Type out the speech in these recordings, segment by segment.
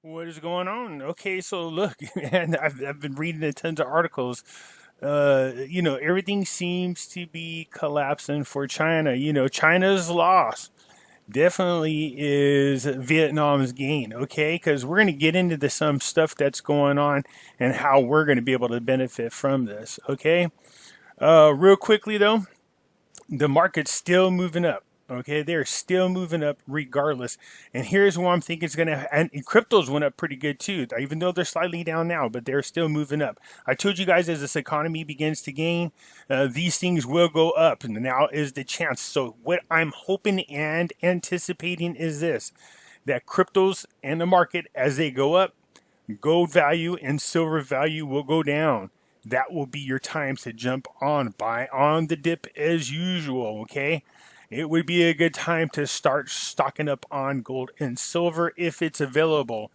What is going on? Okay, so look, and I've been reading a tons of articles. Everything seems to be collapsing for China. China's loss definitely is Vietnam's gain. Okay, because we're going to get into some stuff that's going on and how we're going to be able to benefit from this. Okay, real quickly though, the market's still moving up. Okay, they're still moving up regardless. And here's what I'm thinking is gonna, and cryptos went up pretty good too, even though they're slightly down now, but they're still moving up. I told you guys as this economy begins to gain, these things will go up, and now is the chance. So what I'm hoping and anticipating is this: that cryptos and the market as they go up, gold value and silver value will go down. That will be your time to jump on, buy on the dip as usual, okay? It would be a good time to start stocking up on gold and silver if it's available.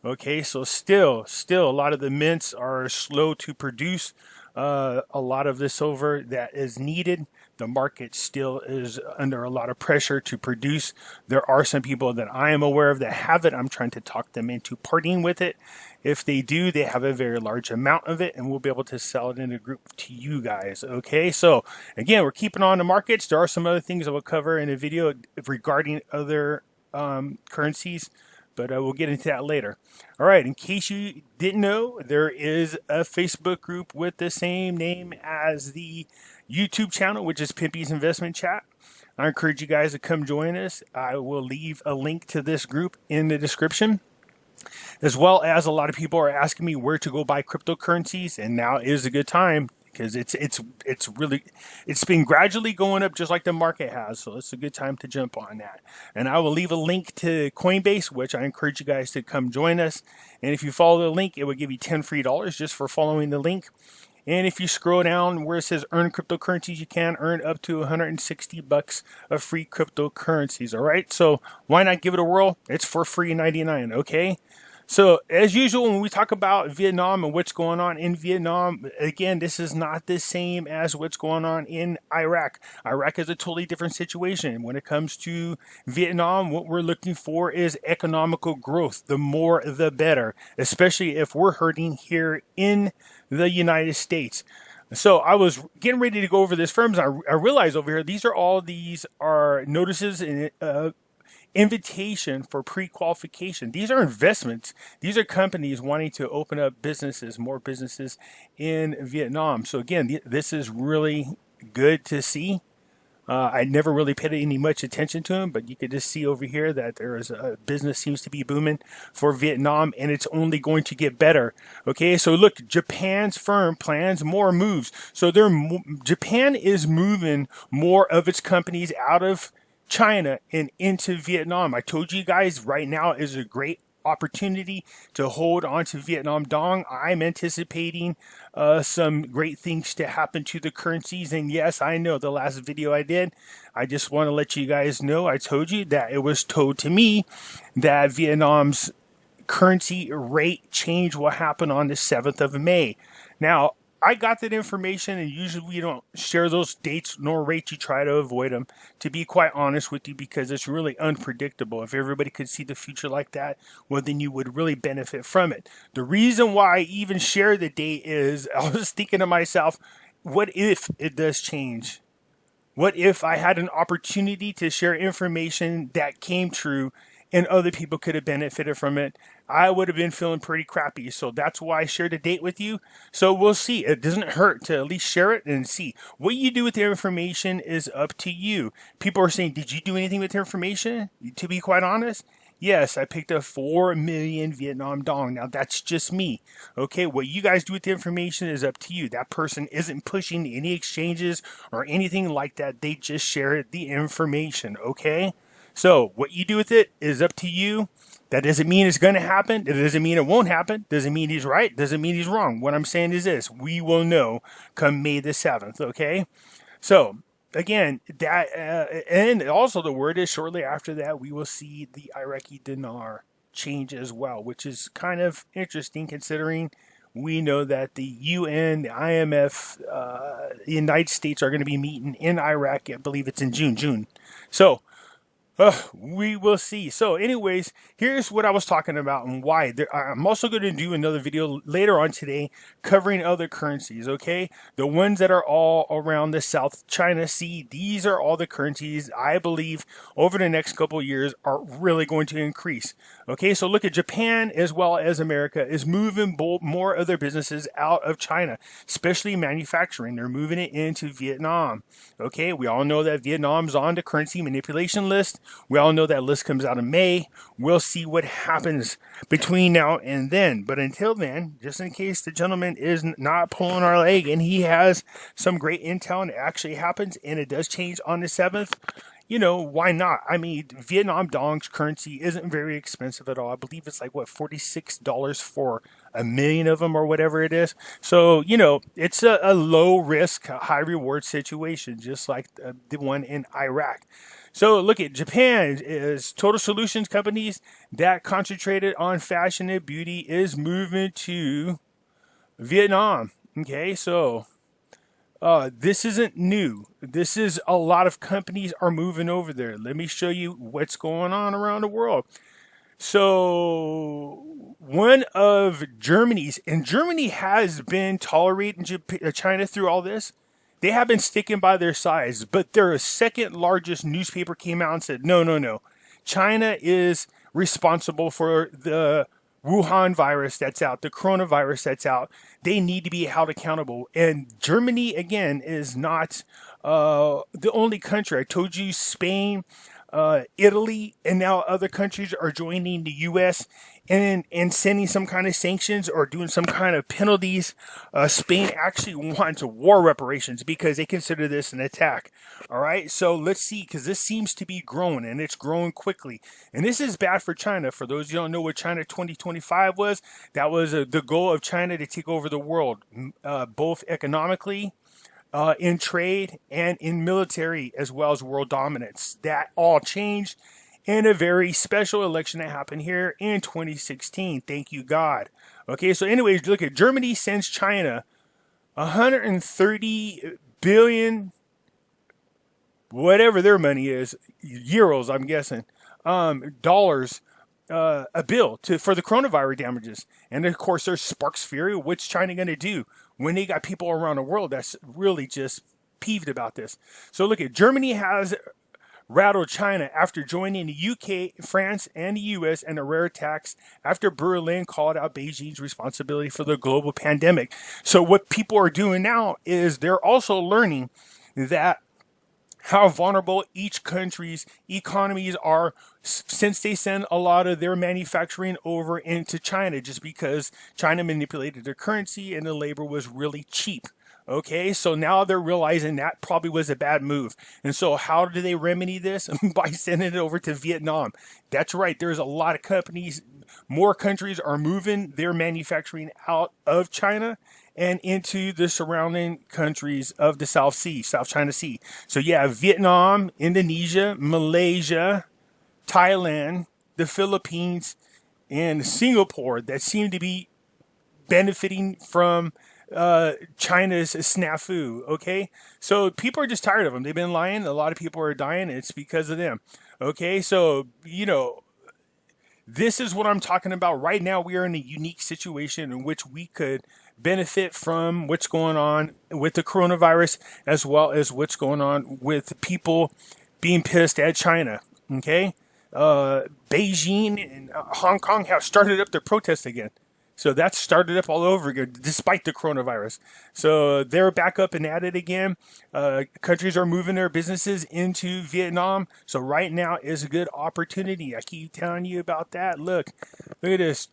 Okay, so still, a lot of the mints are slow to produce a lot of the silver that is needed. The market still is under a lot of pressure to produce. There are some people that I am aware of that have it. I'm trying to talk them into parting with it. If they do, they have a very large amount of it, and we'll be able to sell it in a group to you guys. Okay, so again, we're keeping on the markets. There are some other things that we'll cover in a video regarding other currencies, but we'll get into that later. All right, in case you didn't know, there is a Facebook group with the same name as the YouTube channel, which is Pimpy's Investment Chat. I encourage you guys to come join us. I will leave a link to this group in the description, as well as a lot of people are asking me where to go buy cryptocurrencies, and now is a good time because it's been gradually going up just like the market has, so it's a good time to jump on that. And I will leave a link to Coinbase, which I encourage you guys to come join us. And if you follow the link, it will give you $10 free just for following the link. And if you scroll down where it says earn cryptocurrencies, you can earn up to $160 of free cryptocurrencies. All right, so why not give it a whirl? It's for free 99. Okay. So as usual, when we talk about Vietnam and what's going on in Vietnam, again, this is not the same as what's going on in Iraq. Iraq is a totally different situation. When it comes to Vietnam, what we're looking for is economical growth. The more, the better, especially if we're hurting here in the United States. So I was getting ready to go over this firms. I realized over here, these are notices and invitation for pre-qualification. These are investments. These are companies wanting to open up businesses, more businesses in Vietnam. So again, this is really good to see. I never really paid any much attention to them, but you could just see over here that there is a business seems to be booming for Vietnam, and it's only going to get better. Okay, so look, Japan's firm plans more moves. So Japan is moving more of its companies out of China and into Vietnam. I told you guys right now is a great opportunity to hold on to Vietnam Dong. I'm anticipating some great things to happen to the currencies. And yes, I know the last video I did, I just want to let you guys know, I told you that it was told to me that Vietnam's currency rate change will happen on the 7th of May. Now, I got that information, and usually we don't share those dates nor rates. You try to avoid them, to be quite honest with you, because it's really unpredictable. If everybody could see the future like that, well, then you would really benefit from it. The reason why I even share the date is I was thinking to myself, what if it does change? What if I had an opportunity to share information that came true and other people could have benefited from it? I would have been feeling pretty crappy. So that's why I shared the date with you. So we'll see. It doesn't hurt to at least share it and see. What you do with the information is up to you. People are saying, did you do anything with the information? To be quite honest, yes, I picked up 4 million Vietnam Dong. Now that's just me. Okay, what you guys do with the information is up to you. That person isn't pushing any exchanges or anything like that. They just share the information. Okay, so what you do with it is up to you. That doesn't mean it's going to happen. It doesn't mean it won't happen. Doesn't mean he's right. Doesn't mean he's wrong. What I'm saying is this: we will know come May the 7th. Okay, so again, that and also the word is shortly after that we will see the Iraqi dinar change as well, which is kind of interesting considering we know that the UN, the IMF, the United States are going to be meeting in Iraq. I believe it's in June. So We will see. So, anyways, here's what I was talking about and why. I'm also going to do another video later on today covering other currencies, okay? The ones that are all around the South China Sea. These are all the currencies I believe over the next couple of years are really going to increase. Okay, so look at Japan as well as America is moving more of their businesses out of China, especially manufacturing. They're moving it into Vietnam. Okay, we all know that Vietnam's on the currency manipulation list. We all know that list comes out in May. We'll see what happens between now and then. But until then, just in case the gentleman is not pulling our leg and he has some great intel and it actually happens and it does change on the 7th, why not? I mean, Vietnam Dong's currency isn't very expensive at all. I believe it's like, $46 for a million of them or whatever it is. So, it's a low risk, high reward situation, just like the one in Iraq. So look at Japan is Total Solutions companies that concentrated on fashion and beauty is moving to Vietnam. Okay, so this isn't new. This is a lot of companies are moving over there. Let me show you what's going on around the world. So one of Germany's, and Germany has been tolerating China through all this. They have been sticking by their size, but their second largest newspaper came out and said, no. China is responsible for the Wuhan-virus that's out, the coronavirus that's out. They need to be held accountable. And Germany, again, is not the only country. I told you Spain, Italy, and now other countries are joining the U.S. and sending some kind of sanctions or doing some kind of penalties. Spain actually wants war reparations because they consider this an attack. All right, so let's see, because this seems to be growing, and it's growing quickly. And this is bad for China. For those who don't know what China 2025 was, that was the goal of China to take over the world, both economically, in trade, and in military, as well as world dominance. That all changed in a very special election that happened here in 2016. Thank you, God. Okay, so anyways, look at Germany sends China 130 billion, whatever their money is, euros, I'm guessing, dollars, a bill for the coronavirus damages. And of course, there's sparks fury. What's China going to do when they got people around the world that's really just peeved about this? So look at Germany has rattled China after joining the UK, France, and the US in a rare attacks after Berlin called out Beijing's responsibility for the global pandemic. So what people are doing now is they're also learning that how vulnerable each country's economies are since they send a lot of their manufacturing over into China just because China manipulated their currency and the labor was really cheap. Okay, so now they're realizing that probably was a bad move. And so how do they remedy this? By sending it over to Vietnam. That's right, there's a lot of companies, more countries are moving their manufacturing out of China and into the surrounding countries of the South China Sea. So yeah, Vietnam, Indonesia, Malaysia, Thailand, the Philippines, and Singapore that seem to be benefiting from China's snafu. Okay, so people are just tired of them. They've been lying. A lot of people are dying. It's because of them. Okay, so this is what I'm talking about. Right now, we are in a unique situation in which we could benefit from what's going on with the coronavirus, as well as what's going on with people being pissed at China. Okay, Beijing and Hong Kong have started up their protests again. So that's started up all over again, despite the coronavirus. So they're back up and at it again. Countries are moving their businesses into Vietnam. So right now is a good opportunity. I keep telling you about that. Look at this.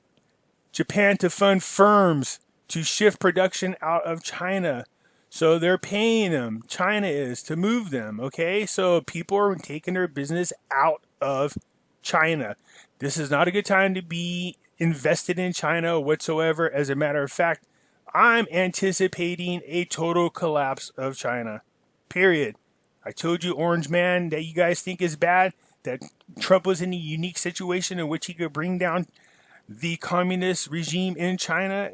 Japan to fund firms to shift production out of China. So they're paying them, China is, to move them. Okay, so people are taking their business out of China. This is not a good time to be invested in China whatsoever. As a matter of fact, I'm anticipating a total collapse of China. Period. I told you, Orange Man, that you guys think is bad, that Trump was in a unique situation in which he could bring down the communist regime in China.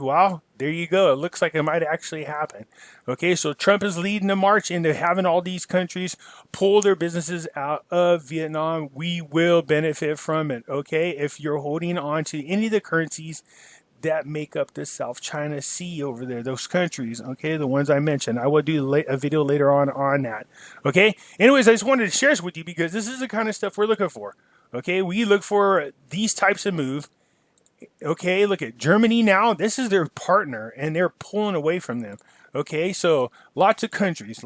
Well, There you go. It looks like it might actually happen. Okay, so Trump is leading the march into having all these countries pull their businesses out of Vietnam. We will benefit from it. Okay, if you're holding on to any of the currencies that make up the South China Sea over there, those countries, okay, the ones I mentioned. I will do a video later on that. Okay, anyways, I just wanted to share this with you because this is the kind of stuff we're looking for. Okay, we look for these types of move. Okay, look at Germany now. This is their partner, and they're pulling away from them. Okay, so lots of countries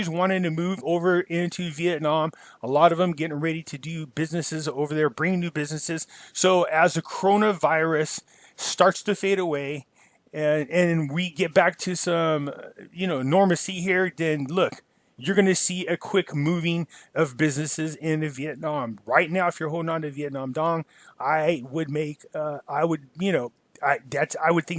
wanting to move over into Vietnam. A lot of them getting ready to do businesses over there, bring new businesses. So as the coronavirus starts to fade away, and we get back to some, normalcy here, then look, you're going to see a quick moving of businesses into Vietnam. Right now, if you're holding on to Vietnam Dong, I would think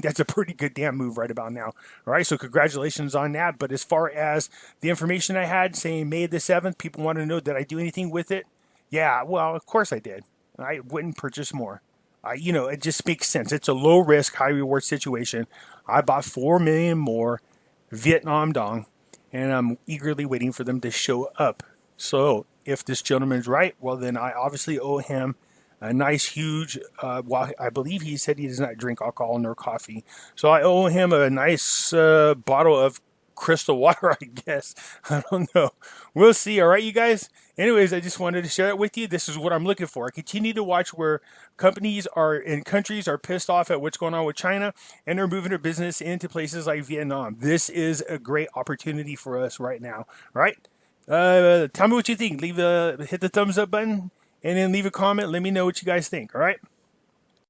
that's a pretty good damn move right about now. All right, so congratulations on that. But as far as the information I had saying May the 7th, people want to know, did I do anything with it? Yeah, well, of course I did. I wouldn't purchase more. It just makes sense. It's a low risk, high reward situation. I bought 4 million more Vietnam Dong, and I'm eagerly waiting for them to show up. So if this gentleman's right, well, then I obviously owe him a nice, huge, well, I believe he said he does not drink alcohol nor coffee. So I owe him a nice bottle of crystal water, I guess. I don't know. We'll see. All right, you guys. Anyways, I just wanted to share it with you. This is what I'm looking for. I continue to watch where companies are and countries are pissed off at what's going on with China, and they're moving their business into places like Vietnam. This is a great opportunity for us right now. All right. Tell me what you think. Hit the thumbs up button and then leave a comment. Let me know what you guys think. All right.